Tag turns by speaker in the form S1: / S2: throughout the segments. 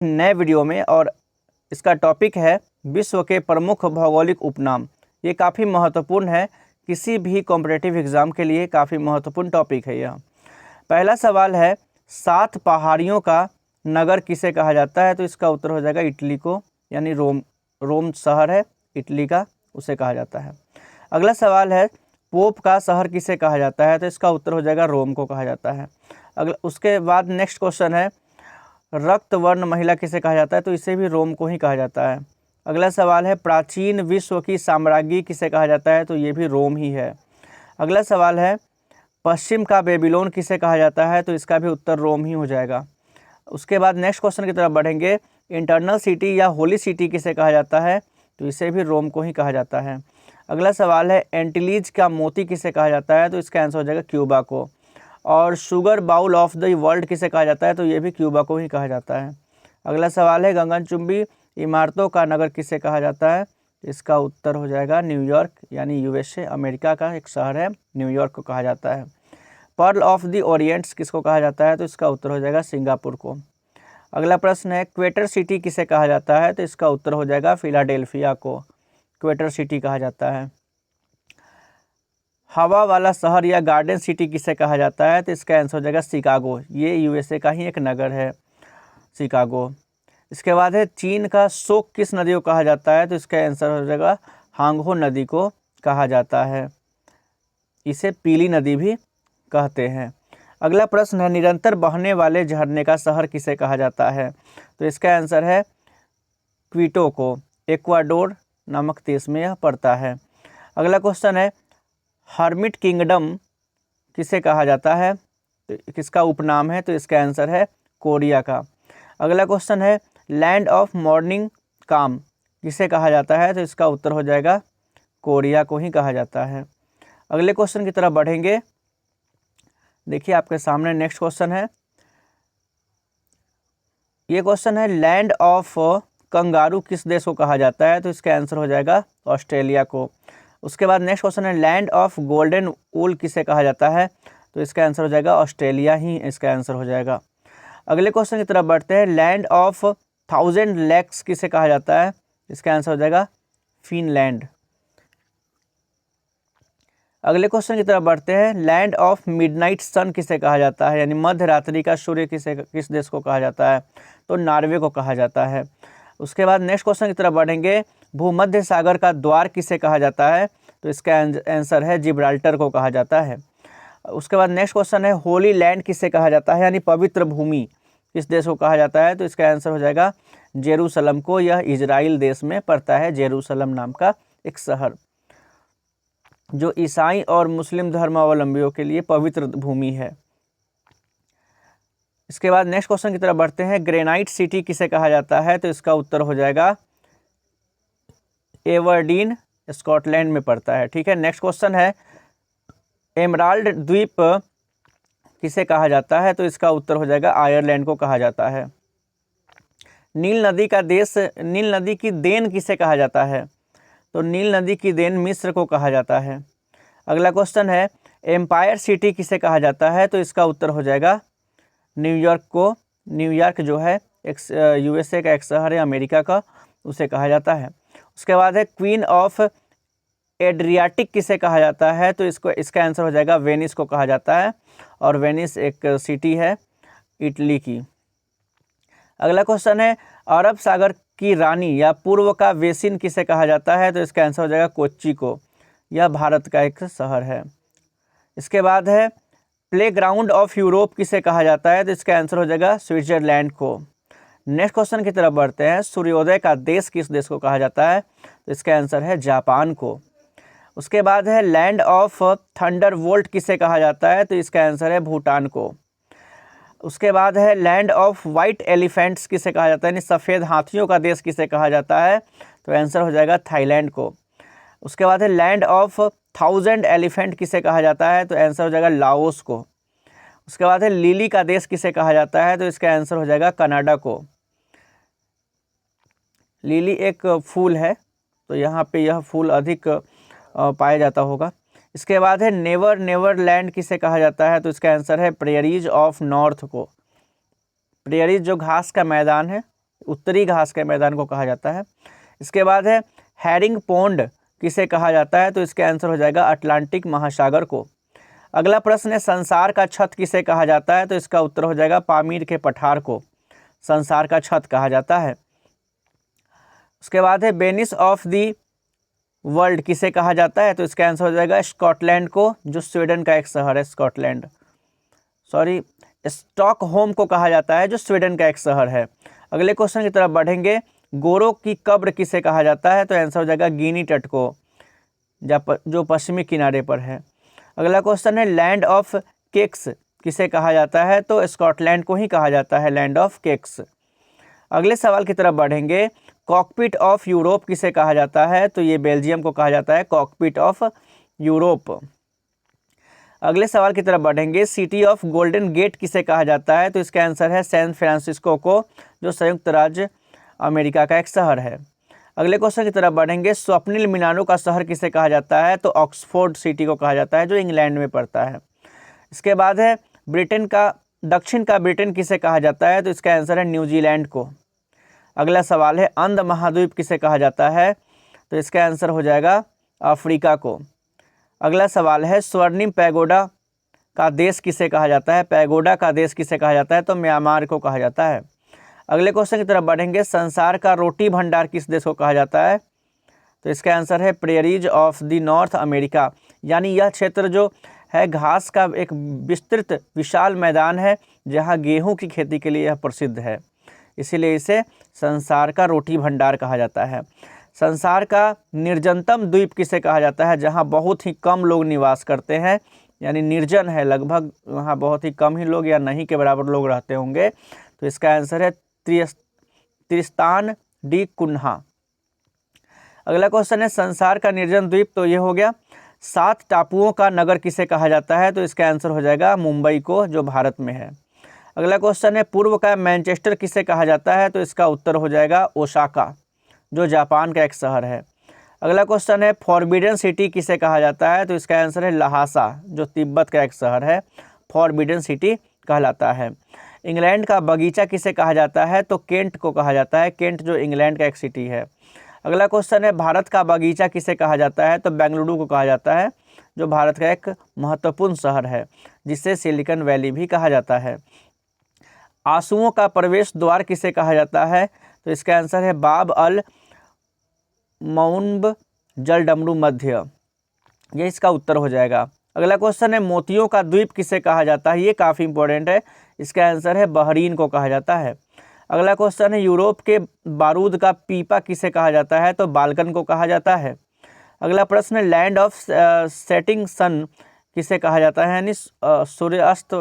S1: नए वीडियो में, और इसका टॉपिक है विश्व के प्रमुख भौगोलिक उपनाम। ये काफ़ी महत्वपूर्ण है, किसी भी कॉम्पिटिटिव एग्ज़ाम के लिए काफ़ी महत्वपूर्ण टॉपिक है यह। पहला सवाल है, 7 पहाड़ियों का नगर किसे कहा जाता है? तो इसका उत्तर हो जाएगा इटली को, यानी रोम शहर है इटली का, उसे कहा जाता है। अगला सवाल है, पोप का शहर किसे कहा जाता है? तो इसका उत्तर हो जाएगा रोम को कहा जाता है। अगला उसके बाद नेक्स्ट क्वेश्चन है, रक्त वर्ण महिला किसे कहा जाता है? तो इसे भी रोम को ही कहा जाता है। अगला सवाल है, प्राचीन विश्व की साम्राज्ञी किसे कहा जाता है? तो ये भी रोम ही है। अगला सवाल है, पश्चिम का बेबीलोन किसे कहा जाता है? तो इसका भी उत्तर रोम ही हो जाएगा। उसके बाद नेक्स्ट क्वेश्चन की तरफ बढ़ेंगे, इंटरनल सिटी या होली सिटी किसे कहा जाता है? तो इसे भी रोम को ही कहा जाता है। अगला सवाल है, एंटीलीज का मोती किसे कहा जाता है? तो इसका आंसर हो जाएगा क्यूबा को। और sugar bowl of the world किसे कहा जाता है? तो ये भी क्यूबा को ही कहा जाता है। अगला सवाल है, गगनचुंबी इमारतों का नगर किसे कहा जाता है? इसका उत्तर हो जाएगा न्यूयॉर्क, यानी यूएसए अमेरिका का एक शहर है, न्यूयॉर्क को कहा जाता है। पर्ल ऑफ द ओरिएंट्स किसको कहा जाता है? तो इसका उत्तर हो जाएगा सिंगापुर को। अगला प्रश्न है, क्वेटर सिटी किसे कहा जाता है? तो इसका उत्तर हो जाएगा फिलाडेल्फिया को क्वेटर सिटी कहा जाता है। हवा वाला शहर या गार्डन सिटी किसे कहा जाता है? तो इसका आंसर हो जाएगा शिकागो, ये यूएसए का ही एक नगर है शिकागो। इसके बाद है, चीन का शोक किस नदी को कहा जाता है? तो इसका आंसर हो जाएगा हांगहो नदी को कहा जाता है, इसे पीली नदी भी कहते हैं। अगला प्रश्न है, निरंतर बहने वाले झरने का शहर किसे कहा जाता है? तो इसका आंसर है क्विटो को, इक्वाडोर नामक देश में यह पड़ता है। अगला क्वेश्चन है, हर्मिट किंगडम किसे कहा जाता है? तो किसका उपनाम है? तो इसका आंसर है कोरिया का। अगला क्वेश्चन है, लैंड ऑफ मॉर्निंग काम किसे कहा जाता है? तो इसका उत्तर हो जाएगा कोरिया को ही कहा जाता है। अगले क्वेश्चन की तरफ बढ़ेंगे। देखिए आपके सामने नेक्स्ट क्वेश्चन है, ये क्वेश्चन है, लैंड ऑफ कंगारू किस देश को कहा जाता है? तो इसका आंसर हो जाएगा ऑस्ट्रेलिया को। उसके बाद नेक्स्ट क्वेश्चन है, लैंड ऑफ गोल्डन वूल किसे कहा जाता है? तो इसका आंसर हो जाएगा ऑस्ट्रेलिया ही इसका आंसर हो जाएगा। अगले क्वेश्चन की तरफ बढ़ते हैं, लैंड ऑफ 1000 लेक्स किसे कहा जाता है? इसका आंसर हो जाएगा फिनलैंड। अगले क्वेश्चन की तरफ बढ़ते हैं, लैंड ऑफ मिडनाइट सन किसे कहा जाता है, यानी मध्य रात्रि का सूर्य किस देश को कहा जाता है? तो नॉर्वे को कहा जाता है। उसके बाद नेक्स्ट क्वेश्चन की तरफ बढ़ेंगे, भूमध्य सागर का द्वार किसे कहा जाता है? तो इसका आंसर है जिब्राल्टर को कहा जाता है। उसके बाद नेक्स्ट क्वेश्चन है, होली लैंड किसे कहा जाता है, यानी पवित्र भूमि किस देश को कहा जाता है? तो इसका आंसर हो जाएगा जेरूशलम को, यह इजराइल देश में पड़ता है, जेरूशलम नाम का एक शहर, जो ईसाई और मुस्लिम धर्मावलंबियों के लिए पवित्र भूमि है। इसके बाद नेक्स्ट क्वेश्चन की तरफ बढ़ते हैं, ग्रेनाइट सिटी किसे कहा जाता है? तो इसका उत्तर हो जाएगा एवरडीन, स्कॉटलैंड में पड़ता है। ठीक है, नेक्स्ट क्वेश्चन है, एमराल्ड द्वीप किसे कहा जाता है? तो इसका उत्तर हो जाएगा आयरलैंड को कहा जाता है। नील नदी की देन किसे कहा जाता है? तो नील नदी की देन मिस्र को कहा जाता है। अगला क्वेश्चन है, एम्पायर सिटी किसे कहा जाता है? तो इसका उत्तर हो जाएगा न्यूयॉर्क को। न्यूयॉर्क जो है एक यूएसए का एक शहर है अमेरिका का, उसे कहा जाता है। उसके बाद है, क्वीन ऑफ एड्रियाटिक किसे कहा जाता है? तो इसका आंसर हो जाएगा वेनिस को कहा जाता है, और वेनिस एक सिटी है इटली की। अगला क्वेश्चन है, अरब सागर की रानी या पूर्व का बेसिन किसे कहा जाता है? तो इसका आंसर हो जाएगा कोच्चि को, यह भारत का एक शहर है। इसके बाद है, प्लेग्राउंड ऑफ यूरोप किसे कहा जाता है? तो इसका आंसर हो जाएगा स्विट्जरलैंड को। नेक्स्ट क्वेश्चन की तरफ बढ़ते हैं, सूर्योदय का देश किस देश को कहा जाता है? तो इसका आंसर है जापान को। उसके बाद है, लैंड ऑफ थंडरबोल्ट किसे कहा जाता है? तो इसका आंसर है भूटान को। उसके बाद है, लैंड ऑफ वाइट एलिफेंट्स किसे कहा जाता है, यानी सफ़ेद हाथियों का देश किसे कहा जाता है? तो आंसर हो जाएगा थाईलैंड को। उसके बाद है, लैंड ऑफ 1000 एलिफेंट किसे कहा जाता है? तो आंसर हो जाएगा लाओस को। उसके बाद है, लिली का देश किसे कहा जाता है? तो इसका आंसर हो जाएगा कनाडा को। लिली एक फूल है, तो यहाँ पे यह फूल अधिक पाया जाता होगा। इसके बाद है, नेवर लैंड किसे कहा जाता है? तो इसका आंसर है प्रेयरीज ऑफ नॉर्थ को। प्रेयरीज जो घास का मैदान है उत्तरी घास के मैदान को कहा जाता है। इसके बाद है हैरिंग पॉन्ड किसे कहा जाता है, तो इसका आंसर हो जाएगा अटलांटिक महासागर को। अगला प्रश्न है संसार का छत किसे कहा जाता है, तो इसका उत्तर हो जाएगा पामीर के पठार को संसार का छत कहा जाता है। उसके बाद है वेनिस ऑफ दी वर्ल्ड किसे कहा जाता है, तो इसका आंसर हो जाएगा स्कॉटलैंड को, जो स्वीडन का एक शहर है। स्टॉकहोम को कहा जाता है, जो स्वीडन का एक शहर है। अगले क्वेश्चन की तरफ बढ़ेंगे। गोरों की कब्र किसे कहा जाता है, तो आंसर हो जाएगा गिनी तट को, जो पश्चिमी किनारे पर है। अगला क्वेश्चन है लैंड ऑफ केक्स किसे कहा जाता है, तो स्कॉटलैंड को ही कहा जाता है लैंड ऑफ केक्स। अगले सवाल की तरफ बढ़ेंगे। कॉकपिट ऑफ यूरोप किसे कहा जाता है, तो ये बेल्जियम को कहा जाता है कॉकपिट ऑफ यूरोप। अगले सवाल की तरफ बढ़ेंगे। सिटी ऑफ गोल्डन गेट किसे कहा जाता है, तो इसका आंसर है सैन फ्रांसिस्को को, जो संयुक्त राज्य अमेरिका का एक शहर है। अगले क्वेश्चन की तरफ बढ़ेंगे। स्वप्निल मीनारों का शहर किसे कहा जाता है, तो ऑक्सफोर्ड सिटी को कहा जाता है, जो इंग्लैंड में पड़ता है। इसके बाद है दक्षिण का ब्रिटेन किसे कहा जाता है, तो इसका आंसर है न्यूजीलैंड को। अगला सवाल है अंध महाद्वीप किसे कहा जाता है, तो इसका आंसर हो जाएगा अफ्रीका को। अगला सवाल है स्वर्णिम पैगोडा का देश किसे कहा जाता है, पैगोडा का देश किसे कहा जाता है, तो म्यांमार को कहा जाता है। अगले क्वेश्चन की तरफ बढ़ेंगे। संसार का रोटी भंडार किस देश को कहा जाता है, तो इसका आंसर है prairies of the north America, यानी यह क्षेत्र जो है घास का एक विस्तृत विशाल मैदान है, जहां गेहूं की खेती के लिए यह प्रसिद्ध है, इसीलिए इसे संसार का रोटी भंडार कहा जाता है। संसार का निर्जनतम द्वीप किसे कहा जाता है, जहां बहुत ही कम लोग निवास करते हैं, यानी निर्जन है, लगभग वहां बहुत ही कम ही लोग या नहीं के बराबर लोग रहते होंगे, तो इसका आंसर है त्रिस्तान डी कुन्हा। अगला क्वेश्चन है संसार का निर्जन द्वीप, तो ये हो गया। 7 टापुओं का नगर किसे कहा जाता है, तो इसका आंसर हो जाएगा मुंबई को, जो भारत में है। अगला क्वेश्चन है पूर्व का मैनचेस्टर किसे कहा जाता है, तो इसका उत्तर हो जाएगा ओसाका, जो जापान का एक शहर है। अगला क्वेश्चन है फॉरबिडन सिटी किसे कहा जाता है, तो इसका आंसर है लहासा, जो तिब्बत का एक शहर है, फॉरबिडन सिटी कहलाता है। इंग्लैंड का बगीचा किसे कहा जाता है, तो केंट को कहा जाता है, केंट जो इंग्लैंड का एक सिटी है। अगला क्वेश्चन है भारत का बगीचा किसे कहा जाता है, तो बेंगलुरु को कहा जाता है, जो भारत का एक महत्वपूर्ण शहर है, जिसे सिलिकॉन वैली भी कहा जाता है। आंसुओं का प्रवेश द्वार किसे कहा जाता है, तो इसका आंसर है बाब अल मौनब जलडमरू मध्य, ये इसका उत्तर हो जाएगा। अगला क्वेश्चन है मोतियों का द्वीप किसे कहा जाता है, ये काफ़ी इंपॉर्टेंट है, इसका आंसर है बहरीन को कहा जाता है। अगला क्वेश्चन है यूरोप के बारूद का पीपा किसे कहा जाता है, तो बाल्कन को कहा जाता है। अगला प्रश्न है लैंड ऑफ सेटिंग सन किसे कहा जाता है, यानी सूर्यास्त,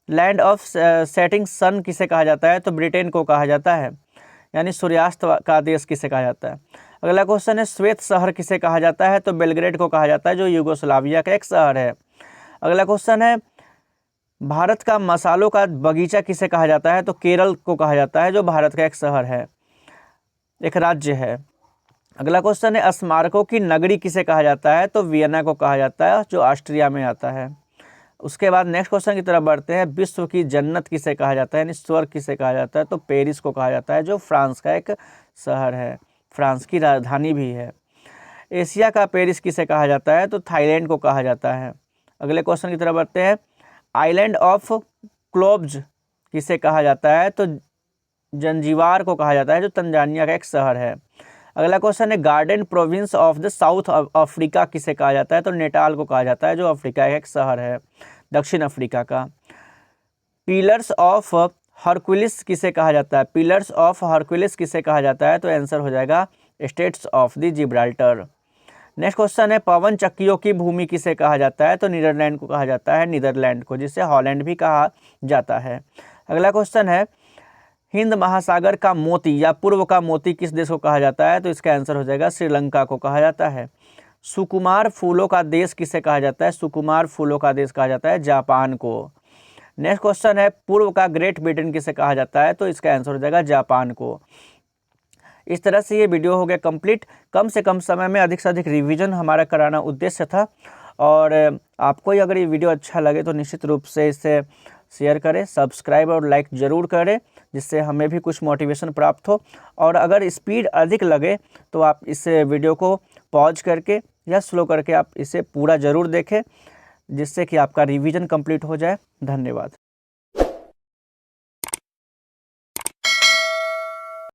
S1: लैंड ऑफ सेटिंग सन किसे कहा जाता है, तो ब्रिटेन को कहा जाता है, यानी सूर्यास्त का देश किसे कहा जाता है। अगला क्वेश्चन है श्वेत शहर किसे कहा जाता है, तो बेलग्रेड को कहा जाता है, जो यूगोस्लाविया का एक शहर है। अगला क्वेश्चन है भारत का मसालों का बगीचा किसे कहा जाता है, तो केरल को कहा जाता है, जो भारत का एक शहर है, एक राज्य है। अगला क्वेश्चन है स्मारकों की नगरी किसे कहा जाता है, तो वियना को कहा जाता है, जो ऑस्ट्रिया में आता है। उसके बाद नेक्स्ट क्वेश्चन की तरफ बढ़ते हैं। विश्व की जन्नत किसे कहा जाता है, यानी स्वर्ग किसे कहा जाता है, तो पेरिस को कहा जाता है, जो फ्रांस का एक शहर है, फ्रांस की राजधानी भी है। एशिया का पेरिस किसे कहा जाता है, तो थाईलैंड को कहा जाता है। अगले क्वेश्चन की तरफ बढ़ते हैं। आइलैंड ऑफ क्लोब्स किसे कहा जाता है, तो जंजीबार को कहा जाता है, जो तंजानिया का एक शहर है। अगला क्वेश्चन है garden province of the south Africa किसे कहा जाता है, तो नेटाल को कहा जाता है, जो अफ्रीका का एक शहर है, दक्षिण अफ्रीका का। पिलर्स ऑफ हरक्युलिस किसे कहा जाता है, पिलर्स ऑफ हरक्युलिस किसे कहा जाता है, तो आंसर हो जाएगा states of the Gibraltar. Next question है पवन चक्कियों की भूमि किसे कहा जाता है, तो नीदरलैंड को कहा जाता है, नीदरलैंड को, जिसे हॉलैंड भी कहा जाता है। अगला क्वेश्चन है हिंद महासागर का मोती या पूर्व का मोती किस देश को कहा जाता है, तो इसका आंसर हो जाएगा श्रीलंका को कहा जाता है। सुकुमार फूलों का देश किसे कहा जाता है, सुकुमार फूलों का देश कहा जाता है जापान को। नेक्स्ट क्वेश्चन है पूर्व का ग्रेट ब्रिटेन किसे कहा जाता है, तो इसका आंसर हो जाएगा जापान को। इस तरह से ये वीडियो हो गया कंप्लीट। कम से कम समय में अधिक से अधिक रिवीजन हमारा कराना उद्देश्य था, और आपको अगर ये वीडियो अच्छा लगे तो निश्चित रूप से इसे शेयर करें, सब्सक्राइब और लाइक ज़रूर करें, जिससे हमें भी कुछ मोटिवेशन प्राप्त हो। और अगर स्पीड अधिक लगे तो आप इस वीडियो को पॉज करके या स्लो करके आप इसे पूरा ज़रूर देखें, जिससे कि आपका रिवीजन कंप्लीट हो जाए। धन्यवाद।